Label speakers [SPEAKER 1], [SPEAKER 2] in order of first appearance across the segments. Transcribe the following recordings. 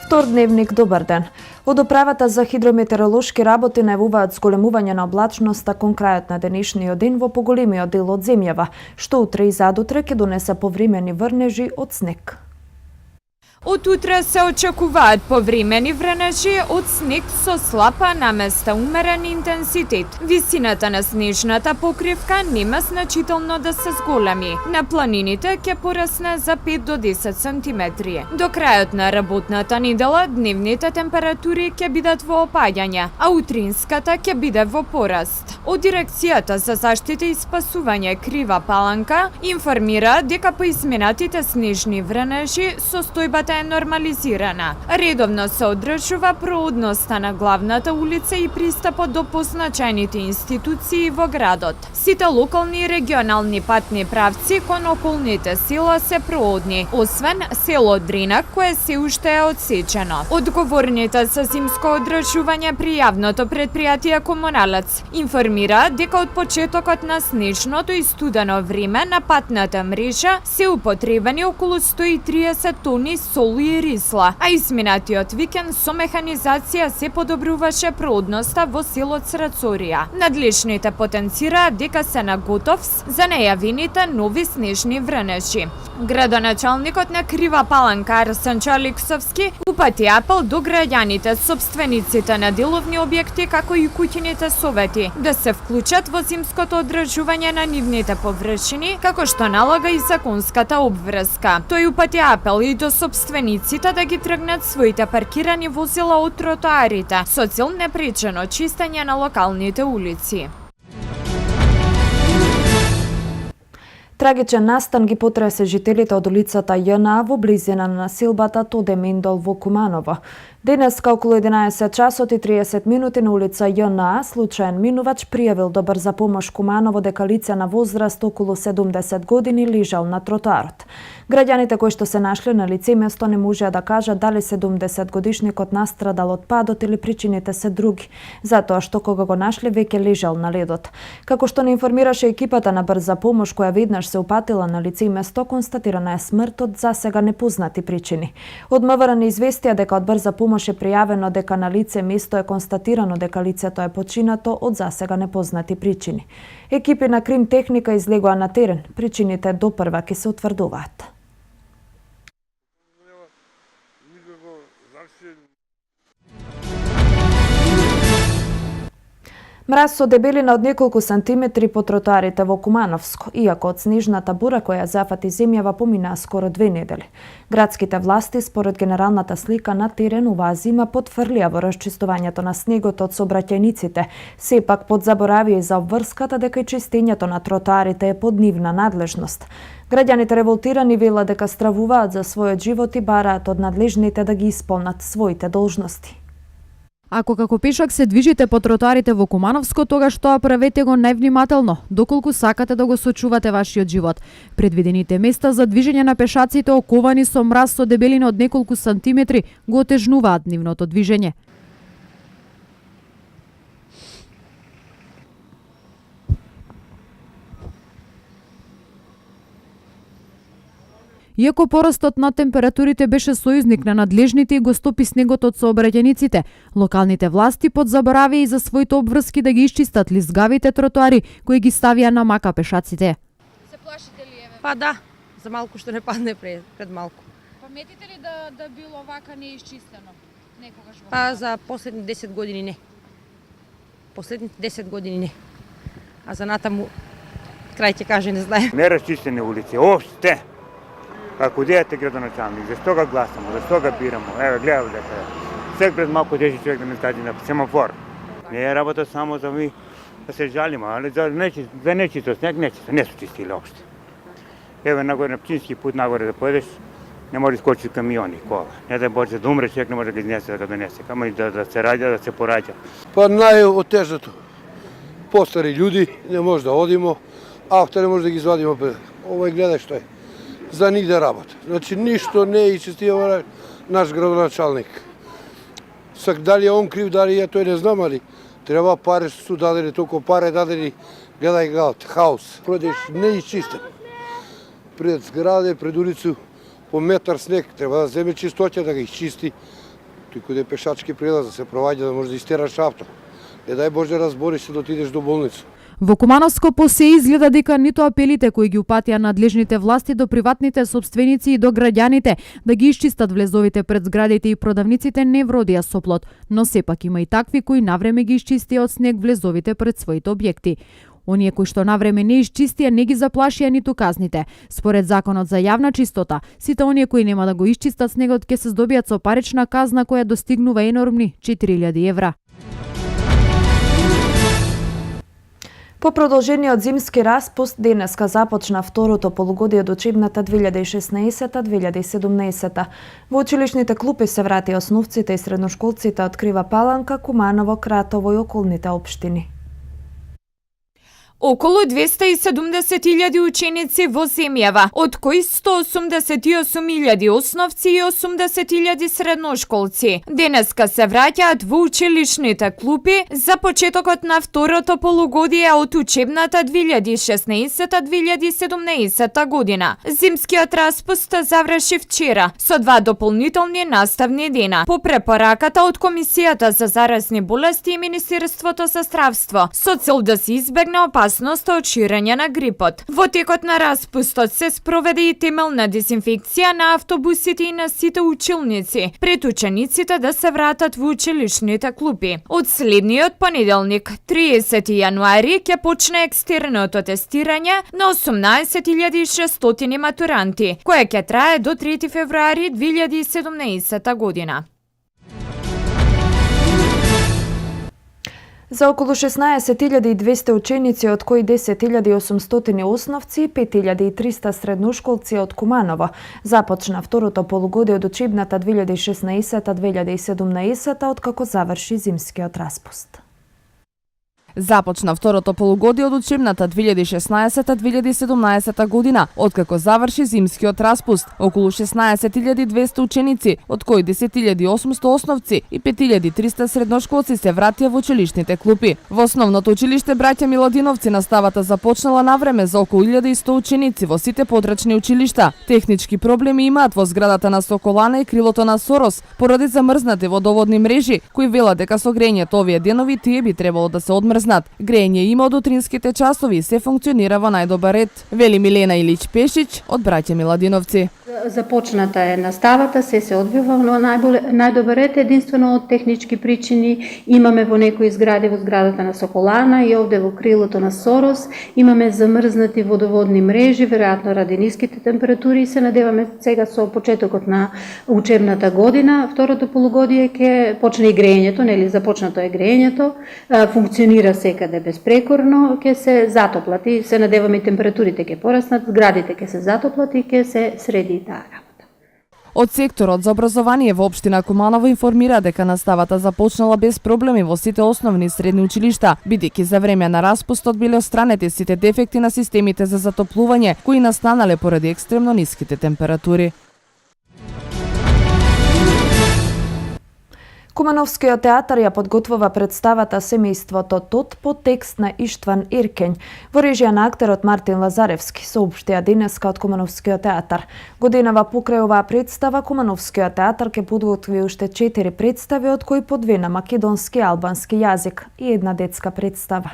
[SPEAKER 1] Втор дневник, добар ден. Од управата за хидрометеоролошки работи најавуваат зголемување на облачноста кон крајот на денешниот ден во поголемиот дел од земјава, што утре и задутре ќе донесе повремени врнежи од снег.
[SPEAKER 2] Од утре се очекуваат повремени врнежи од снег со слаб, а наместа умерен интензитет. Висината на снежната покривка нема значително да се зголеми. На планините ќе порасне за 5 до 10 сантиметри. До крајот на работната недела дневните температури ќе бидат во опаѓање, а утринската ќе биде во пораст. Од Дирекцијата за заштита и спасување Крива Паланка информира дека по изминатите снежни врнежи состојбата е нормализирана. Редовно се одржува проодноста на главната улица и пристапот до позначајните институции во градот. Сите локални и регионални патни правци кон околните села се проодни, освен село Дринак, кое се уште е одсечено. Одговорните за зимско одржување при јавното предпријатие Комуналец информира дека од почетокот на снежното и студено време на патната мрежа се употребени околу 130 тони сол и рисла, а изминатиот викенд со механизација се подобруваше проодноста во село Црацорија. Надлежните потенцираат дека се на готовс за најавените нови снежни врнежи. Градоначалникот на Крива Паланка Арсен Чаликсовски упати апел до граѓаните, собствениците на деловни објекти како и куќните совети да се вклучат во зимското одржување на нивните површини, како што налага и законската обврска. Тој упати апел и до собствениците да ги тргнат своите паркирани возила од тротоарите со цел непречено чистење на локалните улици.
[SPEAKER 1] Трагичен настан ги потресе жителите од улицата ЈНА во близина на населбата Тоде Мендол во Куманово. Денеска околу 11 часот и 30 минути на улица ЈНА случаен минувач пријавил до брза помош Куманово дека лице на возраст околу 70 години лежал на тротоарот. Граѓаните кои што се нашле на лице место не можеа да кажат дали 70 годишникот настрадал од падот или причините се други, затоа што кога го нашле веќе лежал на ледот. Како што не информираше екипата на брза помош која веднаш се упатила на лице место, констатирана е смрт од засега непознати причини. Од МВР не известија дека од брза помош е пријавено дека на лице место е констатирано дека лицето е починато од засега непознати причини. Екипи на крим техника излегоа на терен, причините допрва ќе се утврдуваат. Мраз со дебелина од неколку сантиметри по тротоарите во Кумановско, иако од снежната бура која зафати земјава поминаа скоро 2 недели. Градските власти, според генералната слика на терен, оваа зима потфрлија во расчистувањето на снегот од сообраќајниците. Сепак подзаборавија и за обврската дека и чистењето на тротоарите е под нивна надлежност. Граѓаните револтирани велат дека стравуваат за својот живот и бараат од надлежните да ги исполнат своите должности.
[SPEAKER 3] Ако како пешак се движите по тротоарите во Кумановско, тогаш тоа правете го највнимателно, доколку сакате да го сочувате вашиот живот. Предвидените места за движење на пешаците оковани со мраз со дебелина од неколку сантиметри го отежнуваат нивното движење. Иако порастот на температурите беше сојузник на надлежните и го стопи снегот од сообраќајниците, локалните власти подзаборавија и за своите обврски да ги исчистат лизгавите тротоари кои ги ставија на мака пешаците.
[SPEAKER 4] Се плашите ли еве?
[SPEAKER 5] Па да, за малку што не падне пред малку.
[SPEAKER 4] Паметите ли да било вака неисчистено некогаш во?
[SPEAKER 5] Па за последни 10 години не. Последните 10 години не. А за натаму крај ќе каже не знаем.
[SPEAKER 6] Неразчистени улици, оопште. Ако идејате градоначалник, зашто ga гласамо, зашто ga бирамо? Еве, гледај дека сек пред малку дежи човек да не стади на семафор. Не е работа само за ми да се жалиме, али за нечисто снег, не су чистили опште. Еве, нагоре на Пчински пут нагоре да поедеш, не може скочи камиони, кола. Не да Боже да умре, човек не може да ги изнесе, да го донесе. Камо и да се раѓа, да се пораѓа.
[SPEAKER 7] Па најотежното. Постари људи, не може да одимо, авто не може да ги извадимо. Овој гледај што е. За нигде работа. Значи ништо не е исчистива наш градоначалник. Дали е он крив, дали ја тој не знам, али треба пари су дадени, толку пари дадени, гледај галт, хаос. Пројдеш неисчистен. Пред зграде, пред улицу, по метар снег, треба да земе чистоќа, да ги изчисти, Тој каде пешачки прелаз да се проваѓа да може да истераш авто. Не дај Боже разбориш се да отидеш до болница.
[SPEAKER 3] Во Кумановско по се изгледа дека ниту апелите кои ги упатија надлежните власти до приватните сопственици и до граѓаните да ги исчистат влезовите пред зградите и продавниците не вродија со плод, но сепак има и такви кои навреме ги исчистија од снег влезовите пред своите објекти. Оние кои што навреме не исчистија не ги заплашија ниту казните. Според законот за јавна чистота, сите оние кои нема да го исчистат снегот ќе се здобијат со парична казна која достигнува енормни 4000 евра.
[SPEAKER 1] По продолжениот зимски распуст денеска започна второто полугодие од учебната 2016-2017. Во училишните клупи се врати основците и средношколците од Крива Паланка, Куманово, Кратово и околните општини.
[SPEAKER 2] Околу 270.000 ученици во земјава, од кои 188.000 основци и 80.000 средношколци. Денеска се враќаат во училишните клупи за почетокот на второто полугодие од учебната 2016-2017 година. Зимскиот распуст заврши вчера со 2 дополнителни наставни дена по препораката од Комисијата за заразни болести и Министерството за здравство со цел да се избегне опасност од ширење на грипот. Во текот на распустот се спроведе и темелна дезинфекција на автобусите и на сите училници, пред учениците да се вратат во училишните клупи. Од следниот понеделник, 30 јануари, ќе почне екстерното тестирање на 18.600 матуранти, кое ќе трае до 3 февруари 2017 година.
[SPEAKER 1] За околу 16.200 ученици, од кои 10.800 основци и 5.300 средношколци од Куманово, започна второто полугодие од учебната 2016-2017, откако заврши зимскиот распуст.
[SPEAKER 8] Започна второто полугодие од учебната 2016-2017 година, откако заврши зимскиот распуст. Околу 16.200 ученици, од кои 10.800 основци и 5.300 средношколци се вратија во училишните клупи. Во основното училиште Браќа Миладиновци наставата започнала навреме за околу 1100 ученици во сите подрачни училишта. Технички проблеми имаат во зградата на Соколана и крилото на Сорос, поради замрзнати водоводни мрежи, кои велат дека со грејењето овие денови тие би требало да се одмрзнат. Грејење има од утринските часови и се функционира во најдобар ред, вели Милена Илич Пешич од Браќа Миладиновци.
[SPEAKER 9] Започната е наставата, се одвива во најдобар ред, единствено од технички причини. Имаме во некои згради, во зградата на Соколана и овде во крилото на Сорос, имаме замрзнати водоводни мрежи, веројатно ради ниските температури, и се надеваме сега со почетокот на учебната година, второто полугодие ќе почне и грејењето, нели започнато е грејењето, функционира секаде безпрекорно, ќе се затоплат и се надеваме и температурите ќе пораснат, зградите ќе се затоплат и ќе се среди таа работа.
[SPEAKER 8] Од секторот за образование во општина Куманово информира дека наставата започнала без проблеми во сите основни и средни училишта, бидејќи за време на распустот биле отстранети сите дефекти на системите за затоплување кои настанале поради екстремно ниските температури.
[SPEAKER 1] Кумановскиот театар ја подготвува представата Семејството Тот по текст на Иштван Иркењ, во режија на актерот Мартин Лазаревски, соопштија денеска од Кумановскиот театар. Годинава покрај оваа представа, Кумановскиот театар ќе подготви уште 4 представи, од кои по 2 на македонски и албански јазик и една детска представа.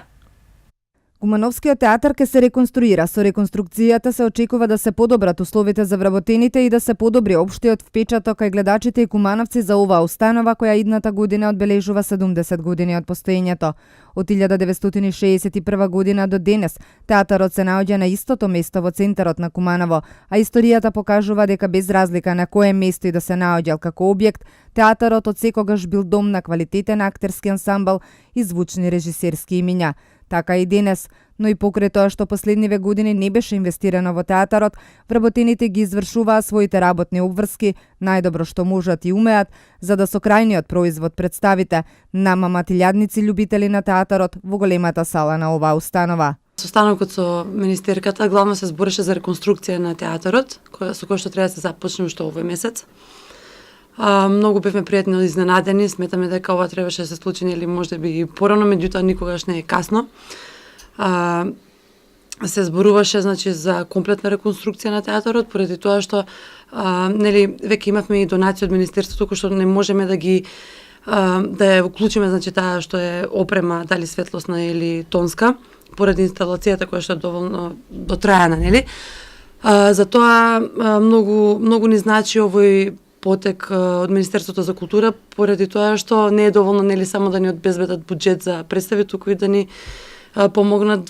[SPEAKER 10] Кумановскиот театар ќе се реконструира. Со реконструкцијата се очекува да се подобрат условите за вработените и да се подобри општиот впечаток кај гледачите и кумановци за оваа установа која идната година одбележува 70 години од постоењето. Од 1961 година до денес театарот се наоѓа на истото место во центарот на Куманово, а историјата покажува дека без разлика на кое место и да се наоѓал како објект, театарот од секогаш бил дом на квалитетен актерски ансамбл и звучни режисерски имиња. Така и денес, но и покрај тоа што последниве години не беше инвестирано во театарот, вработените ги извршуваа своите работни обврски најдобро што можат и умеат, за да со крајниот производ представите намамат илјадници љубители на театарот во големата сала на оваа установа.
[SPEAKER 11] Состанокот со министерката главно се збореше за реконструкција на театарот, со кој што треба да се започне уште овој месец. Многу бевме пријатно изненадени, сметаме дека ова требаше да се случи или можда би и порано, меѓутоа никогаш не е касно. се зборуваше значи за комплетна реконструкција на театарот поради тоа што нели веќе имавме и донации од министерството кои што не можеме да ги да ја вклучиме значи таа што е опрема дали светлосна или тонска поради инсталацијата која што е доволно дотрајана, нели? Затоа многу ни значи овој потек од Министерството за култура поради тоа што не е доволно нели само да ни обезбедат буџет за представи, туку и да ни помогнат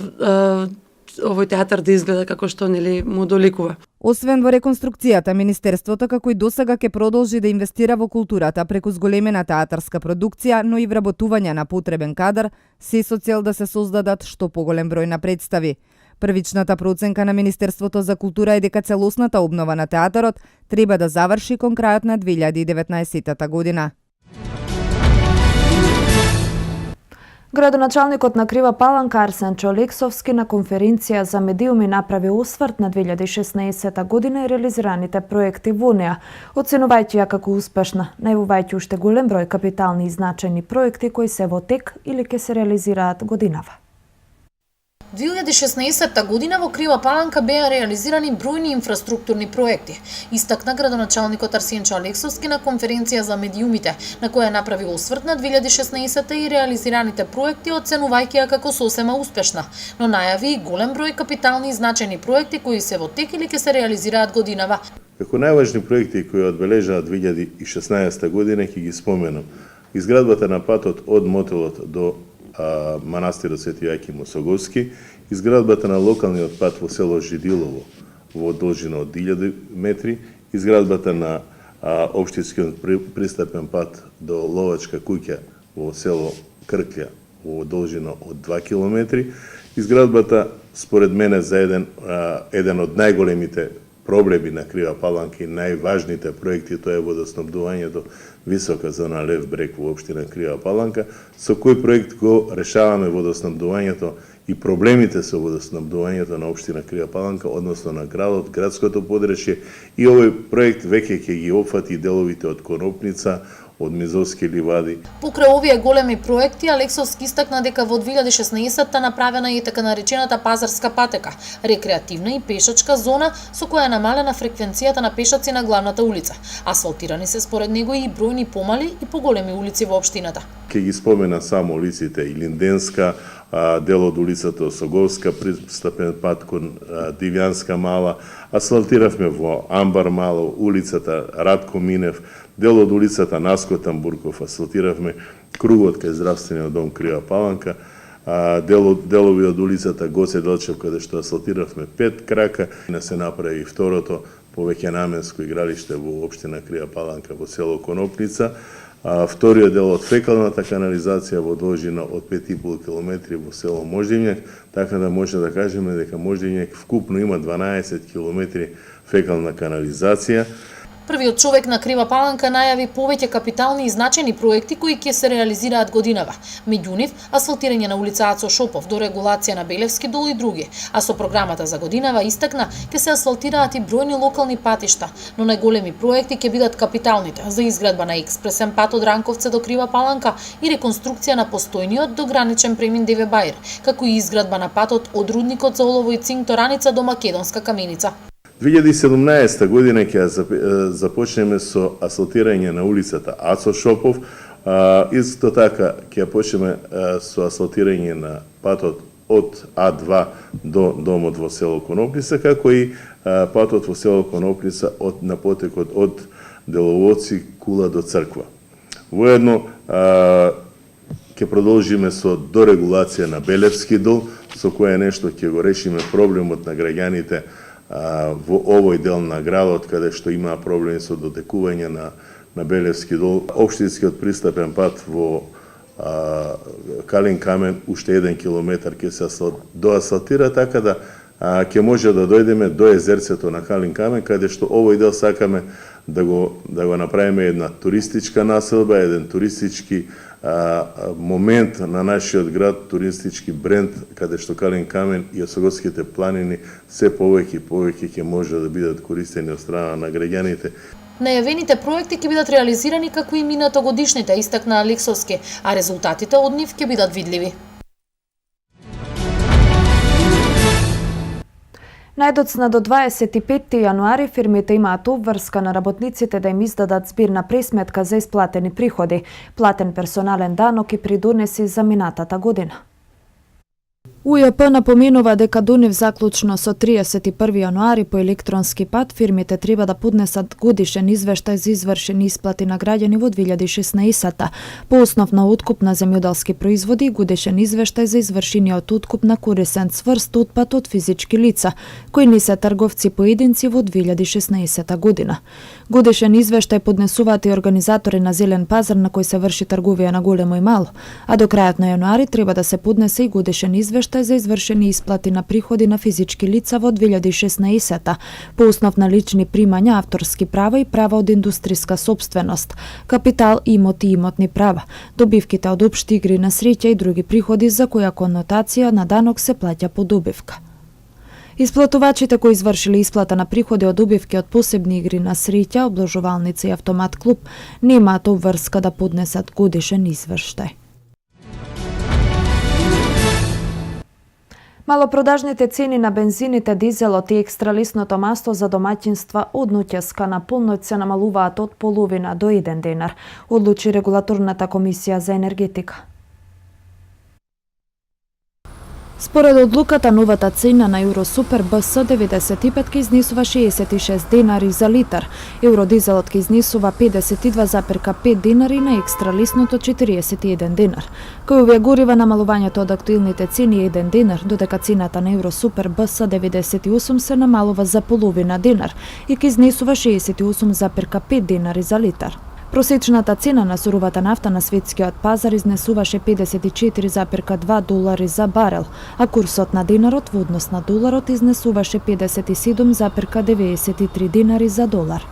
[SPEAKER 11] овој театар да изгледа како што нели му доликува.
[SPEAKER 10] Освен во реконструкцијата, Министерството како и досега ќе продолжи да инвестира во културата преку зголемена театарска продукција, но и вработување на потребен кадар, се со цел да се создадат што поголем број на представи. Првичната проценка на Министерството за култура е дека целосната обнова на театарот треба да заврши кон крајот на 2019 година.
[SPEAKER 1] Градоначалникот на Крива Паланка Арсен Чолексовски на конференција за медиуми направи осврт на 2016 година и реализираните проекти во неа, оценувајќи ја како успешна, најавувајќи уште голем број капитални и значајни проекти кои се во тек или ќе се реализираат годинава.
[SPEAKER 12] 2016 година во Крива Паланка беа реализирани бројни инфраструктурни проекти, истакна градоначалникот Арсен Чолексовски на конференција за медиумите, на која направи осврт на 2016 и реализираните проекти, оценувајќи ја како сосема успешна, но најави и голем број капитални и значајни проекти кои се во тек или ќе се реализираат годинава.
[SPEAKER 13] Како најважни проекти кои одбележаа 2016 година ќе ги споменам: изградбата на патот од Мотелот до манастирот Свети Јоаким Осоговски, изградбата на локалниот пат во село Жидилово во должина од 1000 метри, изградбата на општинскиот пристапен пат до Ловачка куќа во село Крклја во должина од 2 километри, изградбата според мене за еден од најголемите проблеми на Крива Паланка и најважните проекти, тоа е водоснабдувањето висока зона Лев брег во општина Крива Паланка, со кој проект го решаваме водоснабдувањето и проблемите со водоснабдувањето на општина Крива Паланка, односно на градот, градското подречје, и овој проект веќе ќе ги опфати деловите од Конопница, од Мизовски ливади.
[SPEAKER 12] Покрај овие големи проекти, Алексовски истакна дека во 2016-та направена е така наречената пазарска патека, рекреативна и пешачка зона со која е намалена фреквенцијата на пешаци на главната улица. Асфалтирани се според него и бројни помали и поголеми улици во општината.
[SPEAKER 13] Ке ги спомена само улиците Илинденска, дел од улицата Осоговска, пристапен пат кон Дивјанска мала, асфалтиравме во Амбар мало, улицата Радко Минев, дел од улицата Наско Тамбурков, асфалтиравме кругот кај здравствениот дом Крива Паланка, делови од улицата Гоце Делчев, каде што асфалтиравме 5 крака, не се направи второто повеќе наменско игралиште во општина Крива Паланка во село Конопница, вториот дел од фекалната канализација во должина од 5,5 км во село Мождивњак, така да може да кажеме дека Мождивњак вкупно има 12 км фекална канализација.
[SPEAKER 12] Првиот човек на Крива Паланка најави повеќе капитални и значајни проекти кои ќе се реализираат годинава. Меѓу нив асфалтирање на улица Ацо Шопов до регулација на Белевски дол и други, а со програмата за годинава истакна ќе се асфалтираат и бројни локални патишта, но најголеми проекти ќе бидат капиталните за изградба на експресен пат од Ранковце до Крива Паланка и реконструкција на постојниот до граничен премин Деве Бајр, како и изградба на патот од рудникот за олово и цинк до Раница до Македонска каменица.
[SPEAKER 13] 2017 година ќе започнеме со асфалтирање на улицата Ацо Шопов, исто така ќе почнеме со асфалтирање на патот од А2 до домот во село Конопница, како и патот во село Конопница на потекот од Деловодци Кула до Црква. Воедно ќе продолжиме со дорегулација на Белевски дол, со кое нешто ќе го решиме проблемот на граѓаните во овој дел на градот, каде што има проблеми со дотекување на Белевски дол. Општинскиот пристапен пат во Калин Камен уште 1 километар ќе се доасфалтира, така да ќе може да дојдеме до езерцето на Калин Камен, каде што овој дел сакаме да го направиме една туристичка населба, еден туристички момент на нашиот град, туристички бренд, каде што Калин Камен и Осоговските планини се повеќе и повеќе ќе може да бидат користени од страна на граѓаните.
[SPEAKER 12] Најавените проекти ќе бидат реализирани како и минатогодишните, истакна Алексовски, а резултатите од нив ќе бидат видливи.
[SPEAKER 1] Најдоцна до 25 јануари фирмите имаат обврска на работниците да им издадат збирна пресметка за исплатени приходи, платен персонален данок и придонеси за минатата година. УЈП напоменува дека до нив заклучно со 31 јануари по електронски пат фирмите треба да поднесат годишен извештај за извршени исплати на граѓани во 2016 по основ на откуп на земјоделски производи и годишен извештај за извршениот откуп на корисен цврст отпад од физички лица, кои не се трговци поединци во 2016 година. Годишен извештај поднесуваат и организатори на зелен пазар на кој се врши трговија на големо и мало, а до крајот на јануари треба да се поднесе и годишен извештај за извршени исплати на приходи на физички лица во 2016 по основ на лични примања, авторски права и права од индустријска сопственост, капитал, имот и имотни права, добивките од општи игри на среќа и други приходи за која конотација на данок се плаќа по добивка. Исплатувачите кои извршили исплата на приходи од добивки од посебни игри на среќа, обложувалница и автомат клуб, немаат обврска да поднесат годишен извештај. Малопродажните цени на бензините, дизелот и екстралисното масто за домаќинства од ноќеска на полноќ се намалуваат од половина до 1 денар, одлучи Регулаторната комисија за енергетика. Според одлуката, новата цена на Евросупер БС 95 ке изнесува 66 денари за литар, евродизелот ке изнесува 52,5 денари, на екстралисното 41 денар. Кој овие горива, намалувањето од актуелните цени е 1 денар, додека цената на Евросупер БС 98 се намалува за половина денар и ке изнесува 68,5 денари за литар. Просечната цена на суровата нафта на светскиот пазар изнесуваше 54,2 долари за барел, а курсот на динарот во однос на доларот изнесуваше 57,93 динари за долар.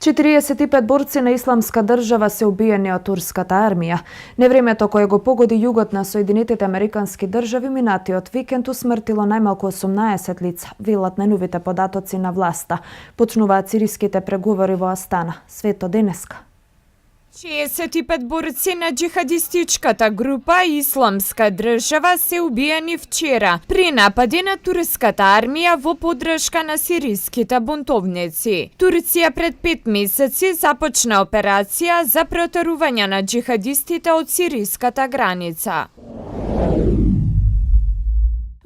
[SPEAKER 1] Четириесет и пет борци на Исламска држава се убиени од турската армија. Невремето кое го погоди југот на Соединетите Американски држави минатиот викенд усмртило најмалку 18 лица, велат најновите податоци на власта. Почнуваат сириските преговори во Астана. Свето денеска.
[SPEAKER 2] 65 борци на джихадистичката група Исламска држава се убиени вчера при напади на турската армија во поддршка на сириските бунтовници. Турција пред 5 месеци започна операција за протерување на джихадистите од сириската граница.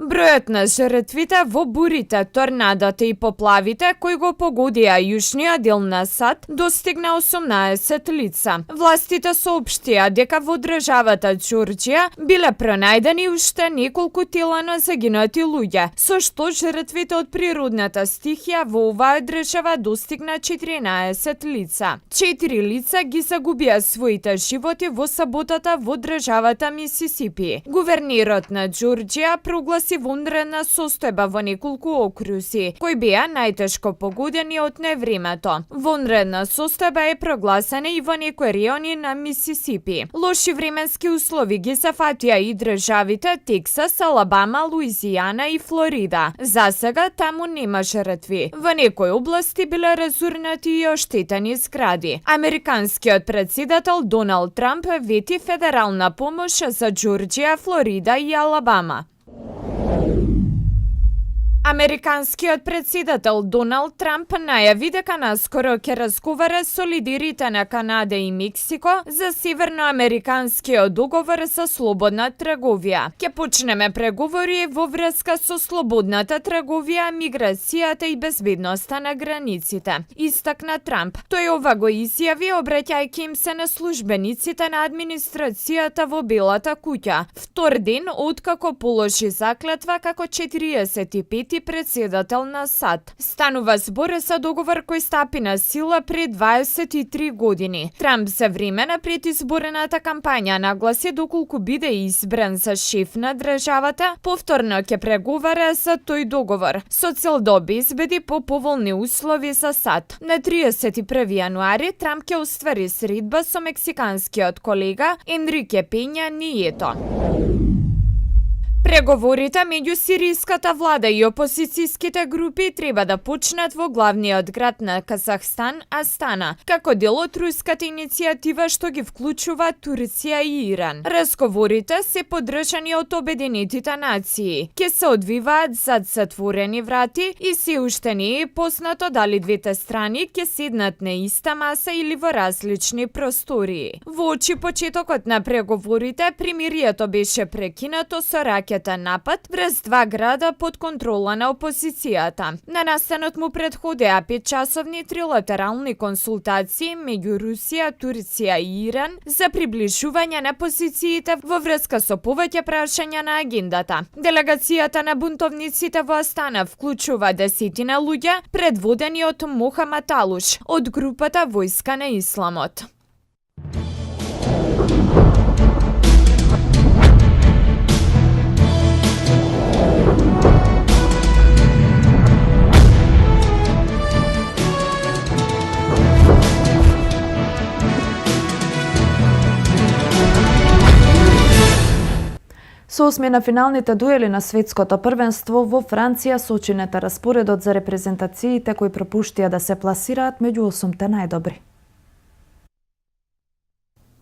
[SPEAKER 2] Бројот на жртвите во бурите, торнадата и поплавите кои го погодија јужниот дел на САД достигна 18 лица. Властите соопштија дека во државата Џорџија биле пронајдени уште неколку тела на загинати луѓе, со што жртвите од природната стихија во оваа држава достигна 14 лица. 4 лица ги загубија своите животи во саботата во државата Мисисипи. Гувернерот на Џорџија прогласи вонредна состојба во неколку окрузи, кои беа најтешко погодени од невремето. Вонредна состојба е прогласена и во некои райони на Мисисипи. Лоши временски услови ги зафатија и државите Тексас, Алабама, Луизијана и Флорида. За сега таму нема жртви. Во некои области биле разурнати и оштетени згради. Американскиот претседател Доналд Трамп вети федерална помош за Џорџија, Флорида и Алабама. Американскиот претседател Доналд Трамп најави дека наскоро ќе разговара со лидерите на Канада и Мексико за северноамериканскиот договор за слободна трговија. Ќе почнеме преговори во врска со слободната трговија, миграцијата и безбедноста на границите, истакна Трамп. Тој ова го изјави обраќајќи им се на службениците на администрацијата во Белата куќа, втор ден откако положи заклетва како 45 председател на САД. Станува збор за договор кој стапи на сила пред 23 години. Трамп за време на предизборената кампања нагласи доколку биде избран за шеф на државата, повторно ќе преговара за тој договор, со цел да обезбеди поповолни услови за САД. На 31 јануари Трамп ќе оствари средба со мексиканскиот колега Енрике Пења Нието. Преговорите меѓу сириската влада и опозицијските групи треба да почнат во главниот град на Казахстан, Астана, како дел од руската иницијатива што ги вклучува Турција и Иран. Разговорите се поддржани од Обединетите нации. Ке се одвиваат зад затворени врати и се уште не е познато дали двете страни ќе седнат на иста маса или во различни простории. Во очи почетокот на преговорите, примирието беше прекинато со ракета напад врз два града под контрола на опозицијата. На настанот му предходеа 5-часовни трилатерални консултации меѓу Русија, Турција и Иран за приближување на позициите во врска со повеќе прашања на агендата. Делегацијата на бунтовниците во Астана вклучува 10 луѓе предводени од Мохамед Алуш од групата Војска на Исламот.
[SPEAKER 1] Со осми на финалните дуели на светското првенство во Франција сочинета распоредот за репрезентациите кои пропуштија да се пласираат меѓу 8 најдобри.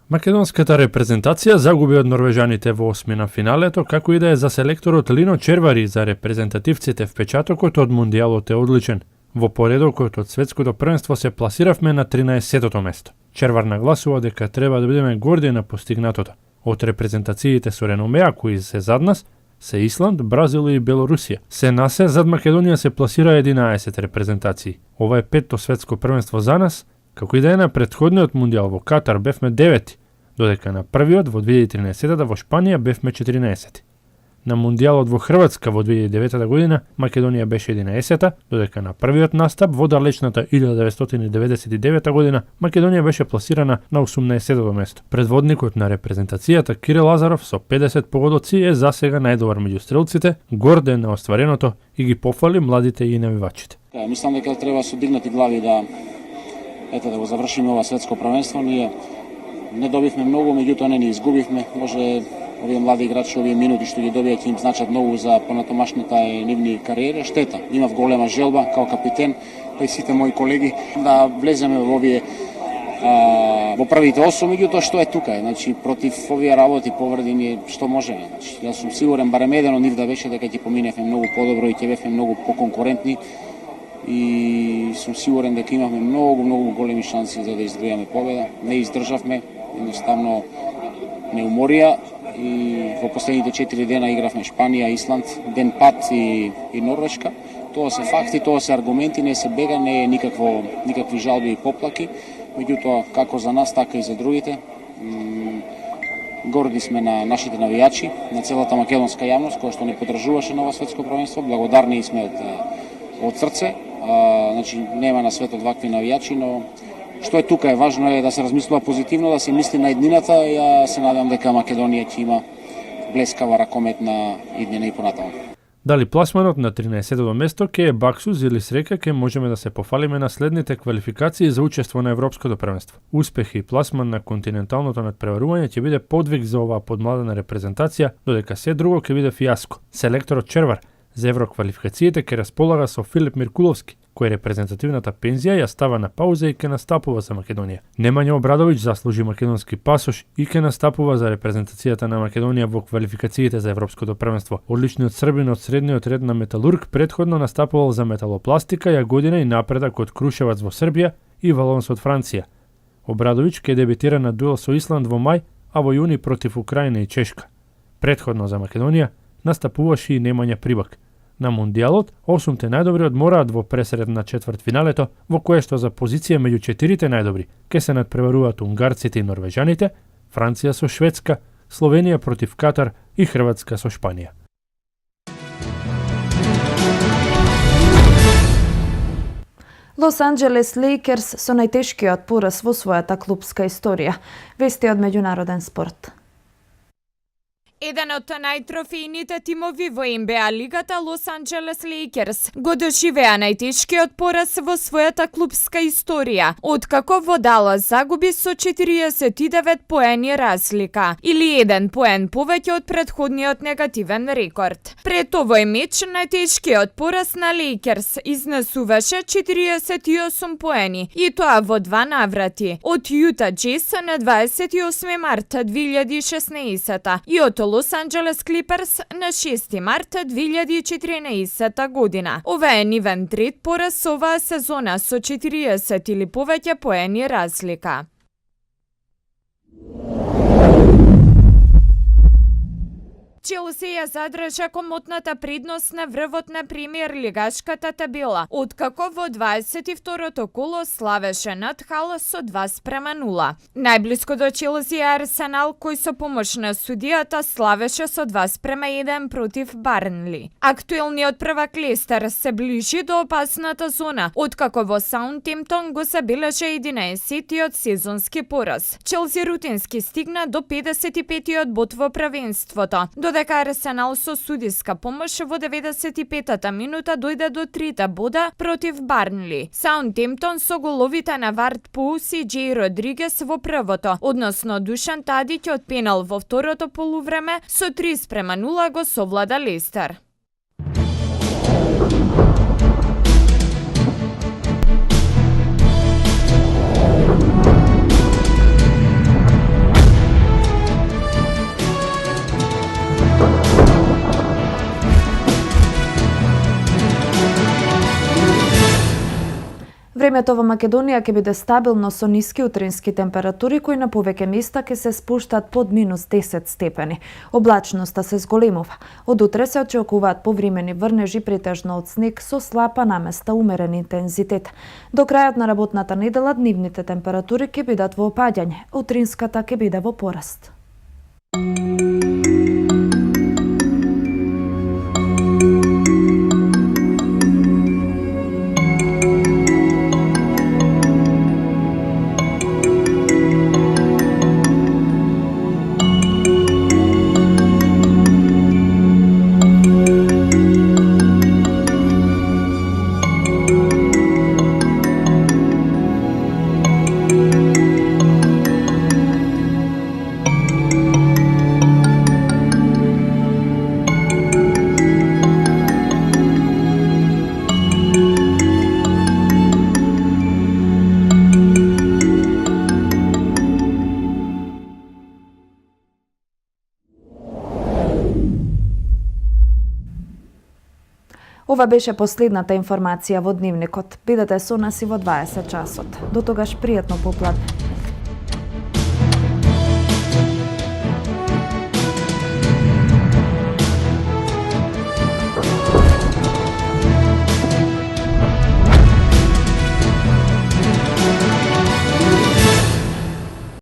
[SPEAKER 14] Македонската репрезентација загуби од норвежаните во осмина финалето, како и да е за селекторот Лино Червари за репрезентативците впечатокот од Мундијалот е одличен. Во поредокот од светското првенство се пласиравме на 13-тото место. Червар нагласува дека треба да бидеме горди на постигнатото. Од репрезентациите со реномеа кои се зад нас се Исланд, Бразил и Белорусија. Се насе зад Македонија се пласира 11 репрезентации. Ова е 5-то светско првенство за нас, како и да е на претходниот мундијал во Катар бевме 9, додека на првиот во 2013 во Шпанија бевме 14. На мундијалот во Хрватска во 2009 година Македонија беше 11, додека на првиот настап во далечната 1999 година Македонија беше пласирана на 18-то место. Предводникот на репрезентацијата Кирил Лазаров со 50 погодоци е засега најдобар меѓу стрелците, горден на оствареното и ги пофали младите и навивачите.
[SPEAKER 15] Мислам дека треба со дигнати глави да го завршиме ова светско првенство. Ние не добивме многу, меѓутоа не ни изгубивме. Може овие млади играчи, овие минути што ги добијат ќе им значат многу за понатомашната и нивни кариери. Штета, имав голема желба као капитен, па и сите мои колеги да влеземе во овие во првите 8, меѓутоа што е тука, значи против овие работи повреди ние што можеме. Значи јас сум сигурен барем еден од нив да беше дека ќе поминевме многу подобро и ќе бевме многу поконкурентни и сум сигурен дека имавме многу големи шанси за да изгрејаме победа. Не издржавме, едноставно не уморија и во последните 4 дена игравме Шпанија, Исланд, ден пат и Норвешка. Тоа се факти, тоа се аргументи, не се бега, не е никакви жалби и поплаки. Меѓутоа, како за нас, така и за другите, горди сме на нашите навијачи, на целата македонска јавност која што не поддржуваше на ова светско првенство. Благодарни сме од срце. Значи нема на светот вакви навијачи, но што е тука е важно е да се размислува позитивно, да се мисли на еднината. Ја се надам дека Македонија ќе има блескава ракомет на иднина и понатаму.
[SPEAKER 14] Дали пласманот на 13-то место ќе е баксуз или срека ќе можеме да се пофалиме на следните квалификации за учество на Европското првенство. Успех и пласман на континенталното надпреварување ќе биде подвиг за оваа подмладена репрезентација, додека се друго ќе биде фијаско. Селекторот Червар за евроквалификациите ќе располага со Филип Миркуловски, кој репрезентативната пензија ја става на пауза и ќе настапува за Македонија. Немања Обрадовиќ заслужи македонски пасош и ќе настапува за репрезентацијата на Македонија во квалификациите за Европското првенство. Одличниот србин од средниот ред на Металург претходно настапувал за Металопластика, Јагодина и Напредак од Крушевац во Србија и Валонс од Франција. Обрадовиќ ќе дебитира на дуел со Исланд во мај, а во јуни против Украина и Чешка. Претходно за Македонија настапуваше и Немања Прибак. На Мундијалот, 8 најдобри одмораат во пресред на четвртфиналето, во кое што за позиција меѓу 4 најдобри ке се надпреваруваат унгарците и норвежаните, Франција со Шведска, Словенија против Катар и Хрватска со Шпанија.
[SPEAKER 1] Лос Анџелес Лейкерс со најтешкиот пораз во својата клупска историја. Вести од меѓународен спорт.
[SPEAKER 2] Еден од најтрофејните тимови во НБА лигата Лос Анџелес Лейкерс го доживеа најтешкиот пораз во својата клубска историја, откако во Далас загуби со 49 поени разлика, или 1 поен повеќе од претходниот негативен рекорд. Пред овој меч најтешкиот пораз на Лейкерс изнесуваше 48 поени, и тоа во 2 наврати, од Јута Джез на 28 марта 2016 и од Лос Анџелес Клиперс на 6 марта 2014 година. Ова е нивен трет пораз оваа сезона со 40 или повеќе поени разлика. Челси ја задржа комотната предност на врвот на премиер лигашката табела, откако во 22-то коло славеше над Хал со 2:0. Најблиско до Челси е Арсенал, кој со помош на судијата славеше со 2:1 против Барнли. Актуелниот првак Лестер се ближи до опасната зона, откако во Саутгемптон го забележа 11-тиот сезонски пораз. Челси рутински стигна до 55-тиот бод во првенството, додека Арсенал со судиска помош во 95-та минута дојде до 3 бода против Барнли. Саутгемптон со головите на Вард Пулс и Джей Родригес во првото, односно Душан Тадиќ од пенал во второто полувреме со 3:0 го совлада Лестер.
[SPEAKER 1] Времето во Македонија ќе биде стабилно со ниски утрински температури кои на повеќе места ќе се спуштат под -10 степени. Облачноста се зголемува. Од утре се очекуваат повремени врнежи претежно од снег со слаб, а наместа умерен интензитет. До крајот на работната недела дневните температури ќе бидат во опаѓање, утринската ќе биде во пораст. Ова беше последната информација во Дневникот. Бидете со нас и во 20 часот. До тогаш пријатно поплат